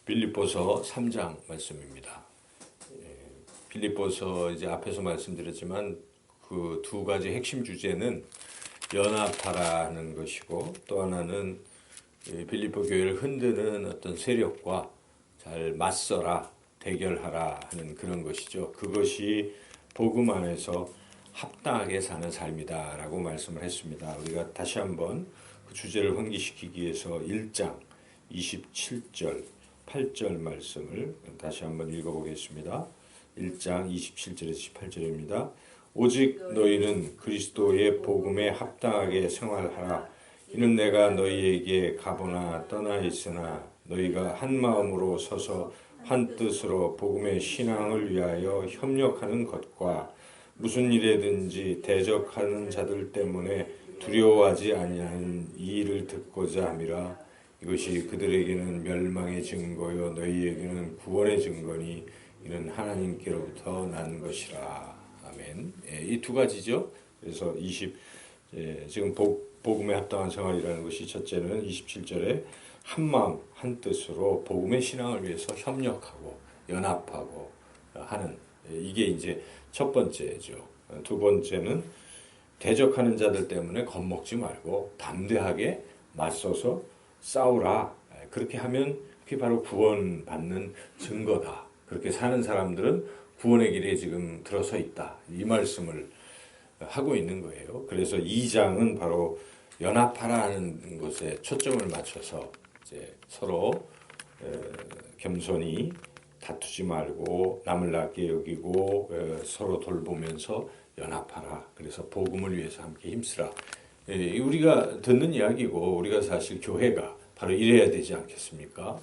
빌립보서 3장 말씀입니다. 빌립보서 이제 앞에서 말씀드렸지만 그 두 가지 핵심 주제는 연합하라는 것이고, 또 하나는 빌립보 교회를 흔드는 어떤 세력과 잘 맞서라, 대결하라 하는 그런 것이죠. 그것이 복음 안에서 합당하게 사는 삶이다라고 말씀을 했습니다. 우리가 다시 한번 그 주제를 환기시키기 위해서 1장 27절 8절 말씀을 다시 한번 읽어보겠습니다. 1장 27절에서 18절입니다. 오직 너희는 그리스도의 복음에 합당하게 생활하라. 이는 내가 너희에게 가보나 떠나 있으나 너희가 한 마음으로 서서 한 뜻으로 복음의 신앙을 위하여 협력하는 것과 무슨 일에든지 대적하는 자들 때문에 두려워하지 아니하는 이 일을 듣고자 함이라. 이것이 그들에게는 멸망의 증거요 너희에게는 구원의 증거니 이는 하나님께로부터 난 것이라. 아멘. 이 두 가지죠. 그래서 지금 복음에 합당한 생활이라는 것이 첫째는 27절에 한 마음 한 뜻으로 복음의 신앙을 위해서 협력하고 연합하고 하는, 이게 이제 첫 번째죠. 두 번째는 대적하는 자들 때문에 겁먹지 말고 담대하게 맞서서 싸우라. 그렇게 하면 그게 바로 구원받는 증거다. 그렇게 사는 사람들은 구원의 길에 지금 들어서 있다. 이 말씀을 하고 있는 거예요. 그래서 2장은 바로 연합하라는 것에 초점을 맞춰서 이제 서로 겸손히 다투지 말고 남을 낮게 여기고 서로 돌보면서 연합하라. 그래서 복음을 위해서 함께 힘쓰라. 우리가 듣는 이야기고, 우리가 사실 교회가 바로 이래야 되지 않겠습니까?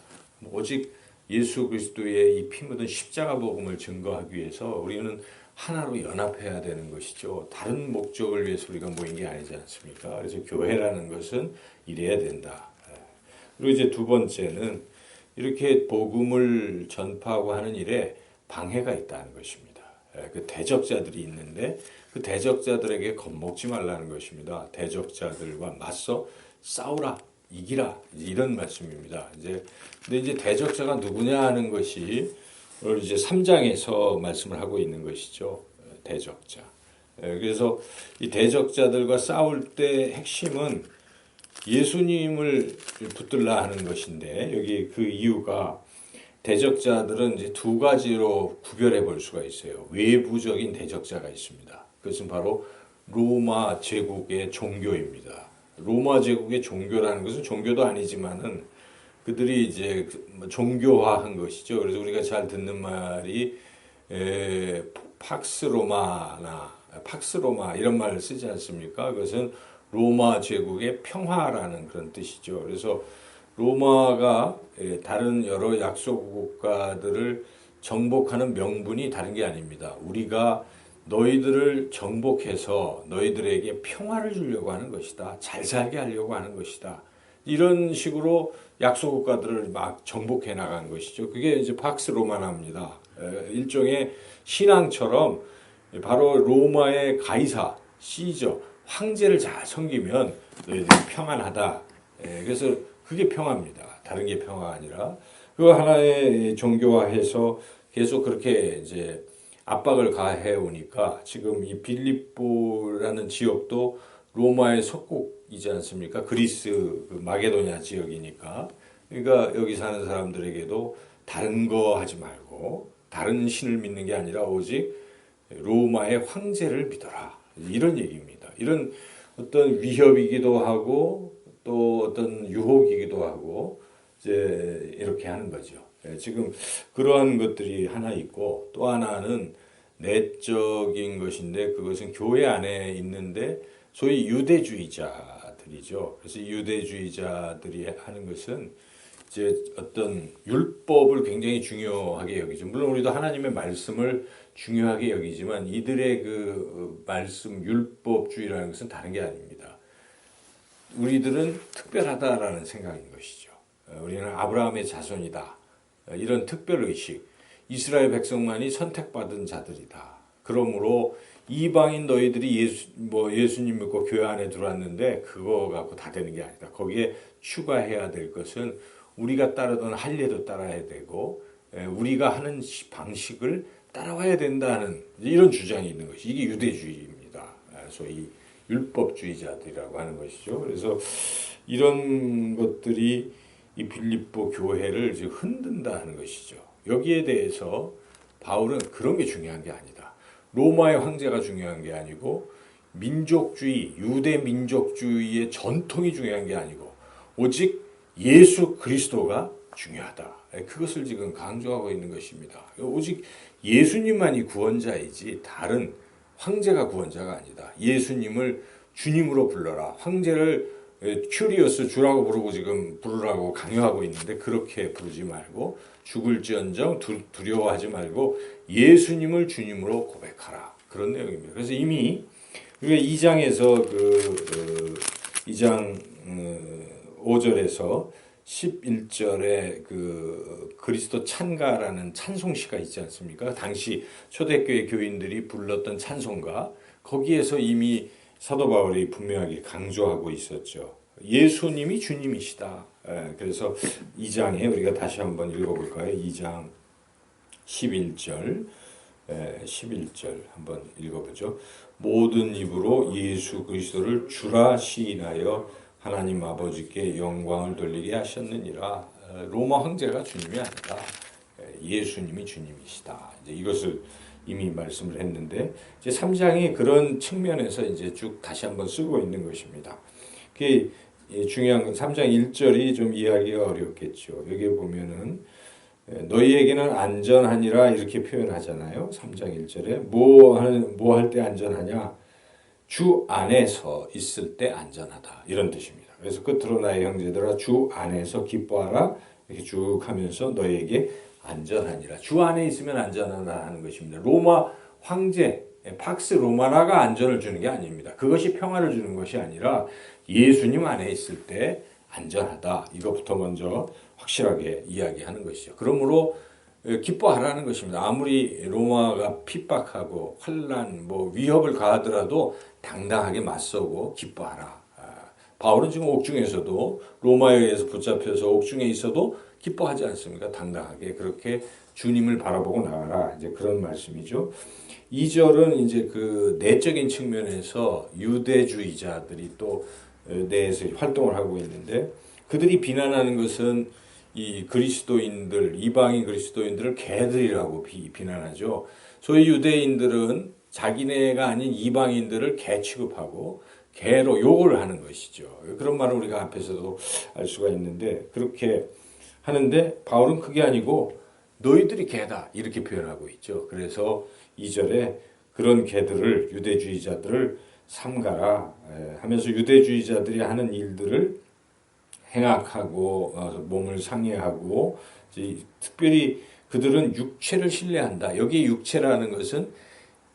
오직 예수 그리스도의 이 피 묻은 십자가 복음을 증거하기 위해서 우리는 하나로 연합해야 되는 것이죠. 다른 목적을 위해서 우리가 모인 게 아니지 않습니까? 그래서 교회라는 것은 이래야 된다. 그리고 이제 두 번째는 이렇게 복음을 전파하고 하는 일에 방해가 있다는 것입니다. 그 대적자들이 있는데 그 대적자들에게 겁먹지 말라는 것입니다. 대적자들과 맞서 싸우라, 이기라, 이런 말씀입니다. 근데 이제 대적자가 누구냐 하는 것이 오늘 이제 3장에서 말씀을 하고 있는 것이죠. 대적자. 그래서 이 대적자들과 싸울 때 핵심은 예수님을 붙들라 하는 것인데, 여기 그 이유가 대적자들은 이제 두 가지로 구별해 볼 수가 있어요. 외부적인 대적자가 있습니다. 그것은 바로 로마 제국의 종교입니다. 로마 제국의 종교라는 것은 종교도 아니지만은 그들이 이제 종교화한 것이죠. 그래서 우리가 잘 듣는 말이 팍스로마 이런 말을 쓰지 않습니까? 그것은 로마 제국의 평화라는 그런 뜻이죠. 그래서 로마가 다른 여러 약소 국가들을 정복하는 명분이 다른 게 아닙니다. 우리가 너희들을 정복해서 너희들에게 평화를 주려고 하는 것이다. 잘 살게 하려고 하는 것이다. 이런 식으로 약소 국가들을 막 정복해 나간 것이죠. 그게 이제 팍스 로마나입니다. 일종의 신앙처럼 바로 로마의 가이사, 시저, 황제를 잘 섬기면 너희들이 평안하다. 그래서 그게 평화입니다. 다른 게 평화가 아니라 그 하나의 종교화해서 계속 그렇게 이제 압박을 가해 오니까 지금 이 빌립보라는 지역도 로마의 속국이지 않습니까? 그리스 마게도냐 지역이니까. 그러니까 여기 사는 사람들에게도 다른 거 하지 말고 다른 신을 믿는 게 아니라 오직 로마의 황제를 믿어라. 이런 얘기입니다. 이런 어떤 위협이기도 하고 또 어떤 유혹이기도 하고 이제 이렇게 하는 거죠. 지금 그러한 것들이 하나 있고, 또 하나는 내적인 것인데 그것은 교회 안에 있는데 소위 유대주의자들이죠. 그래서 유대주의자들이 하는 것은 이제 어떤 율법을 굉장히 중요하게 여기죠. 물론 우리도 하나님의 말씀을 중요하게 여기지만 이들의 그 말씀 율법주의라는 것은 다른 게 아닙니다. 우리들은 특별하다라는 생각인 것이죠. 우리는 아브라함의 자손이다. 이런 특별의식. 이스라엘 백성만이 선택받은 자들이다. 그러므로 이방인 너희들이 예수님 믿고 교회 안에 들어왔는데 그거 갖고 다 되는 게 아니다. 거기에 추가해야 될 것은 우리가 따르던 할례도 따라야 되고 우리가 하는 방식을 따라와야 된다는 이런 주장이 있는 것이 이게 유대주의입니다. 소위 율법주의자들이라고 하는 것이죠. 그래서 이런 것들이 이 빌립보 교회를 지금 흔든다 하는 것이죠. 여기에 대해서 바울은 그런 게 중요한 게 아니다. 로마의 황제가 중요한 게 아니고 민족주의, 유대 민족주의의 전통이 중요한 게 아니고 오직 예수 그리스도가 중요하다. 그것을 지금 강조하고 있는 것입니다. 오직 예수님만이 구원자이지 다른 황제가 구원자가 아니다. 예수님을 주님으로 불러라. 황제를 큐리어스 주라고 부르고 지금 부르라고 강요하고 있는데 그렇게 부르지 말고 죽을지언정 두려워하지 말고 예수님을 주님으로 고백하라. 그런 내용입니다. 그래서 이미 우리가 2장에서 2장 5절에서 11절에 그리스도 찬가라는 찬송시가 있지 않습니까? 당시 초대교회 교인들이 불렀던 찬송가 거기에서 이미 사도 바울이 분명하게 강조하고 있었죠. 예수님이 주님이시다. 그래서 2장에 우리가 다시 한번 읽어볼까요? 2장 11절 11절 한번 읽어보죠. 모든 입으로 예수 그리스도를 주라 시인하여 하나님 아버지께 영광을 돌리게 하셨느니라. 로마 황제가 주님이 아니다. 예수님이 주님이시다. 이제 이것을 이미 말씀을 했는데 이제 3장이 그런 측면에서 이제 쭉 다시 한번 쓰고 있는 것입니다. 그게 중요한 건 3장 1절이 좀 이해하기가 어렵겠죠. 여기 보면은 너희에게는 안전하니라 이렇게 표현하잖아요. 3장 1절에 뭐 할 때 안전하냐? 주 안에서 있을 때 안전하다. 이런 뜻입니다. 그래서 끝으로 나의 형제들아 주 안에서 기뻐하라. 이렇게 쭉 하면서 너희에게 안전하니라. 주 안에 있으면 안전하다 하는 것입니다. 로마 황제, 팍스 로마나가 안전을 주는 게 아닙니다. 그것이 평화를 주는 것이 아니라 예수님 안에 있을 때 안전하다. 이것부터 먼저 확실하게 이야기하는 것이죠. 그러므로 기뻐하라는 것입니다. 아무리 로마가 핍박하고 환난, 위협을 가하더라도 당당하게 맞서고 기뻐하라. 바울은 지금 옥중에서도 로마에 의해서 붙잡혀서 옥중에 있어도 기뻐하지 않습니까? 당당하게 그렇게 주님을 바라보고 나가라. 이제 그런 말씀이죠. 2절은 이제 그 내적인 측면에서 유대주의자들이 또 내에서 활동을 하고 있는데 그들이 비난하는 것은 이 그리스도인들, 이방인 그리스도인들을 개들이라고 비난하죠. 소위 유대인들은 자기네가 아닌 이방인들을 개 취급하고 개로 욕을 하는 것이죠. 그런 말을 우리가 앞에서도 알 수가 있는데 그렇게 하는데 바울은 그게 아니고 너희들이 개다 이렇게 표현하고 있죠. 그래서 2절에 그런 개들을 유대주의자들을 삼가라 하면서 유대주의자들이 하는 일들을 행악하고 몸을 상해하고 특별히 그들은 육체를 신뢰한다. 여기 육체라는 것은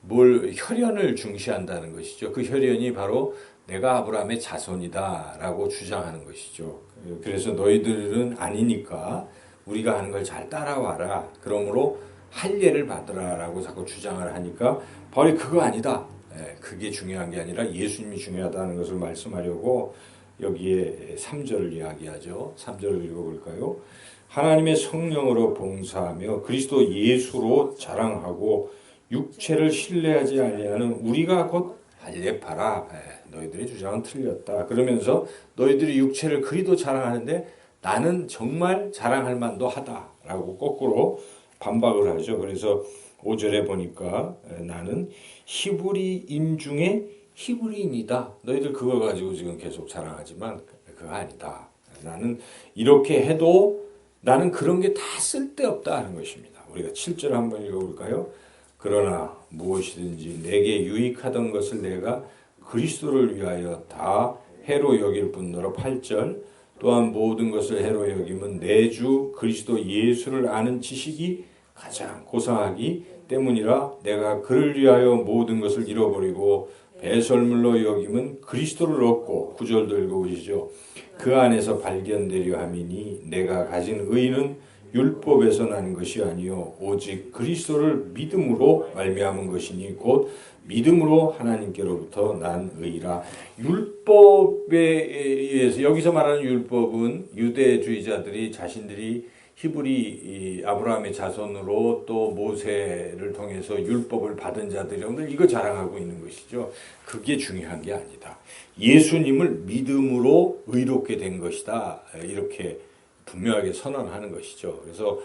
혈연을 중시한다는 것이죠. 그 혈연이 바로 내가 아브라함의 자손이다라고 주장하는 것이죠. 그래서 너희들은 아니니까 우리가 하는 걸 잘 따라와라. 그러므로 할례를 받으라라고 자꾸 주장을 하니까 바울이 그거 아니다. 그게 중요한 게 아니라 예수님이 중요하다는 것을 말씀하려고 여기에 3절을 이야기하죠. 3절을 읽어볼까요? 하나님의 성령으로 봉사하며 그리스도 예수로 자랑하고 육체를 신뢰하지 아니하는 우리가 곧 할례파라. 너희들의 주장은 틀렸다. 그러면서 너희들이 육체를 그리도 자랑하는데 나는 정말 자랑할 만도 하다라고 거꾸로 반박을 하죠. 그래서 5절에 보니까 나는 히브리인 중에 히브리인이다. 너희들 그거 가지고 지금 계속 자랑하지만 그거 아니다. 나는 이렇게 해도 나는 그런 게 다 쓸데없다 하는 것입니다. 우리가 7절 한번 읽어볼까요? 그러나 무엇이든지 내게 유익하던 것을 내가 그리스도를 위하여 다 해로 여길 뿐더러 8절 또한 모든 것을 해로 여김은 내 주 그리스도 예수를 아는 지식이 가장 고상하기 때문이라 내가 그를 위하여 모든 것을 잃어버리고 배설물로 여김은 그리스도를 얻고 9절도 읽어보시죠. 그 안에서 발견되려 함이니 내가 가진 의는 율법에서 나는 것이 아니요 오직 그리스도를 믿음으로 말미암은 것이니 곧 믿음으로 하나님께로부터 난 의라. 율법에 의해서 여기서 말하는 율법은 유대주의자들이 자신들이 히브리 아브라함의 자손으로 또 모세를 통해서 율법을 받은 자들이 오늘 이거 자랑하고 있는 것이죠. 그게 중요한 게 아니다. 예수님을 믿음으로 의롭게 된 것이다. 이렇게 분명하게 선언하는 것이죠. 그래서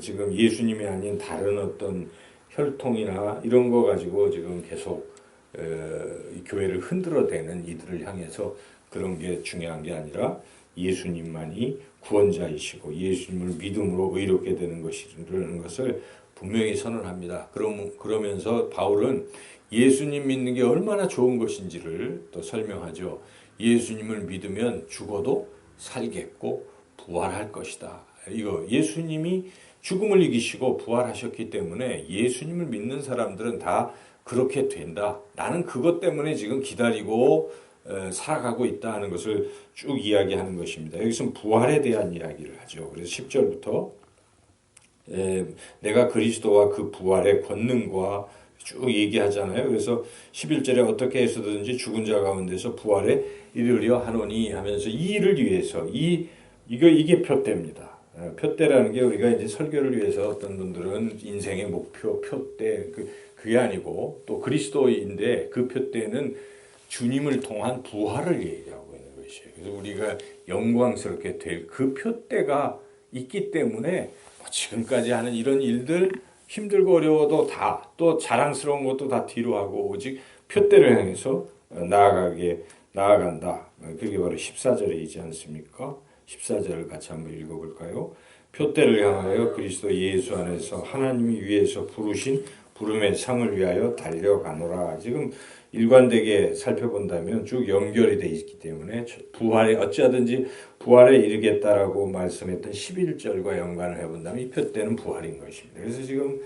지금 예수님이 아닌 다른 어떤 혈통이나 이런 거 가지고 지금 계속 이 교회를 흔들어대는 이들을 향해서 그런 게 중요한 게 아니라 예수님만이 구원자이시고 예수님을 믿음으로 의롭게 되는 것이라는 것을 분명히 선언합니다. 그러면서 바울은 예수님 믿는 게 얼마나 좋은 것인지를 또 설명하죠. 예수님을 믿으면 죽어도 살겠고 부활할 것이다. 이거 예수님이 죽음을 이기시고 부활하셨기 때문에 예수님을 믿는 사람들은 다 그렇게 된다. 나는 그것 때문에 지금 기다리고 살아가고 있다 하는 것을 쭉 이야기하는 것입니다. 여기서는 부활에 대한 이야기를 하죠. 그래서 10절부터 내가 그리스도와 그 부활의 권능과 쭉 얘기하잖아요. 그래서 11절에 어떻게 해서든지 죽은 자 가운데서 부활에 이르려 하노니 하면서 이 일을 위해서 이게 표대입니다. 표대라는 게 우리가 이제 설교를 위해서 어떤 분들은 인생의 목표, 표대 그게 아니고 또 그리스도인데 그 표대는 주님을 통한 부활을 얘기하고 있는 것이에요. 그래서 우리가 영광스럽게 될 그 표대가 있기 때문에 지금까지 하는 이런 일들 힘들고 어려워도 다 또 자랑스러운 것도 다 뒤로 하고 오직 표대를 향해서 나아간다. 그게 바로 14절이지 않습니까? 14절을 같이 한번 읽어볼까요? 표대를 향하여 그리스도 예수 안에서 하나님이 위에서 부르신 부름의 상을 위하여 달려가노라. 지금 일관되게 살펴본다면 쭉 연결이 되어 있기 때문에 어찌하든지 부활에 이르겠다라고 말씀했던 11절과 연관을 해본다면 이 표대는 부활인 것입니다. 그래서 지금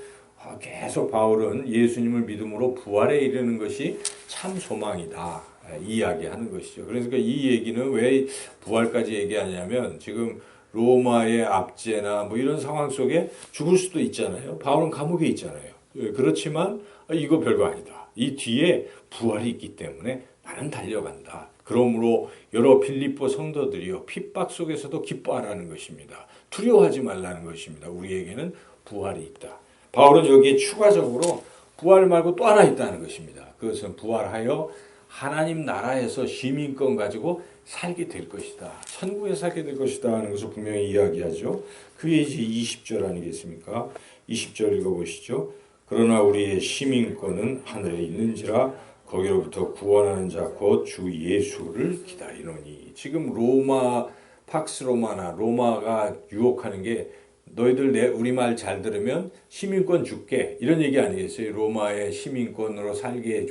계속 바울은 예수님을 믿음으로 부활에 이르는 것이 참 소망이다 이야기하는 것이죠. 그래서 이 얘기는 왜 부활까지 얘기하냐면 지금 로마의 압제나 뭐 이런 상황 속에 죽을 수도 있잖아요. 바울은 감옥에 있잖아요. 그렇지만 이거 별거 아니다. 이 뒤에 부활이 있기 때문에 나는 달려간다. 그러므로 여러 빌립보 성도들이요 핍박 속에서도 기뻐하라는 것입니다. 두려워하지 말라는 것입니다. 우리에게는 부활이 있다. 바울은 여기에 추가적으로 부활 말고 또 하나 있다는 것입니다. 그것은 부활하여 하나님 나라에서 시민권 가지고 살게 될 것이다. 천국에 살게 될 것이다 하는 것을 분명히 이야기하죠. 그게 이제 20절 아니겠습니까? 20절 읽어보시죠. 그러나 우리의 시민권은 하늘에 있는지라 거기로부터 구원하는 자 곧 주 예수를 기다리노니. 지금 팍스 로마나 로마가 유혹하는 게 너희들 우리말 잘 들으면 시민권 줄게 이런 얘기 아니겠어요? 로마의 시민권으로 살게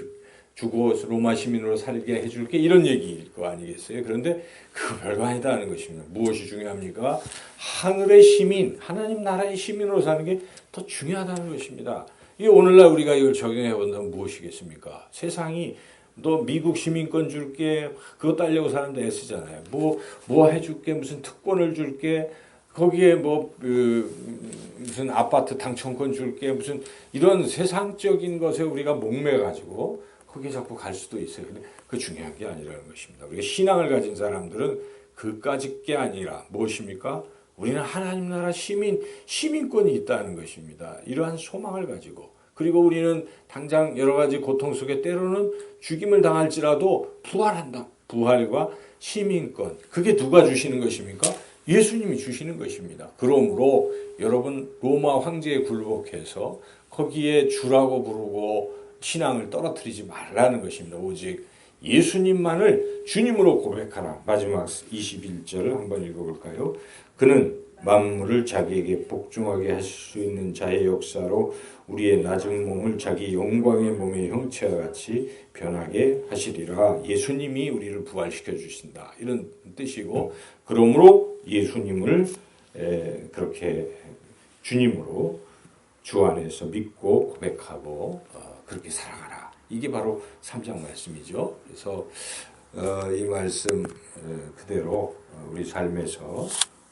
주고 로마 시민으로 살게 해줄게 이런 얘기일 거 아니겠어요? 그런데 그거 별거 아니다 하는 것입니다. 무엇이 중요합니까? 하늘의 시민, 하나님 나라의 시민으로 사는 게 더 중요하다는 것입니다. 이 오늘날 우리가 이걸 적용해 본다면 무엇이겠습니까? 세상이 너 미국 시민권 줄게 그거 따려고 사람들 애쓰잖아요. 뭐 해줄게 무슨 특권을 줄게 거기에 무슨 아파트 당첨권 줄게 무슨 이런 세상적인 것에 우리가 목매가지고 거기에 자꾸 갈 수도 있어요. 근데 그 중요한 게 아니라는 것입니다. 우리가 신앙을 가진 사람들은 그까짓 게 아니라 무엇입니까? 우리는 하나님 나라 시민권이 있다는 것입니다. 이러한 소망을 가지고 그리고 우리는 당장 여러 가지 고통 속에 때로는 죽임을 당할지라도 부활한다. 부활과 시민권. 그게 누가 주시는 것입니까? 예수님이 주시는 것입니다. 그러므로 여러분 로마 황제에 굴복해서 거기에 주라고 부르고 신앙을 떨어뜨리지 말라는 것입니다. 오직 예수님만을 주님으로 고백하라. 마지막 21절을 한번 읽어볼까요? 그는 만물을 자기에게 복종하게 하실 수 있는 자의 역사로 우리의 낮은 몸을 자기 영광의 몸의 형체와 같이 변하게 하시리라. 예수님이 우리를 부활시켜 주신다. 이런 뜻이고 그러므로 예수님을 그렇게 주님으로 주 안에서 믿고 고백하고 그렇게 살아가라. 이게 바로 3장 말씀이죠. 그래서 이 말씀 그대로 우리 삶에서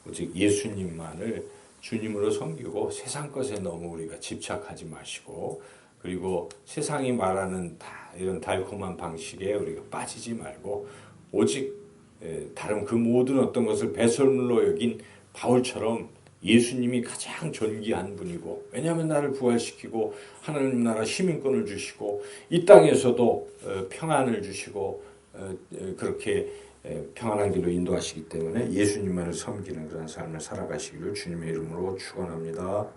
오직 예수님만을 주님으로 섬기고 세상 것에 너무 우리가 집착하지 마시고 그리고 세상이 말하는 이런 달콤한 방식에 우리가 빠지지 말고 오직 다른 그 모든 어떤 것을 배설물로 여긴 바울처럼 예수님이 가장 존귀한 분이고 왜냐하면 나를 부활시키고 하나님 나라 시민권을 주시고 이 땅에서도 평안을 주시고 그렇게 평안한 길로 인도하시기 때문에 예수님만을 섬기는 그런 삶을 살아가시기를 주님의 이름으로 축원합니다.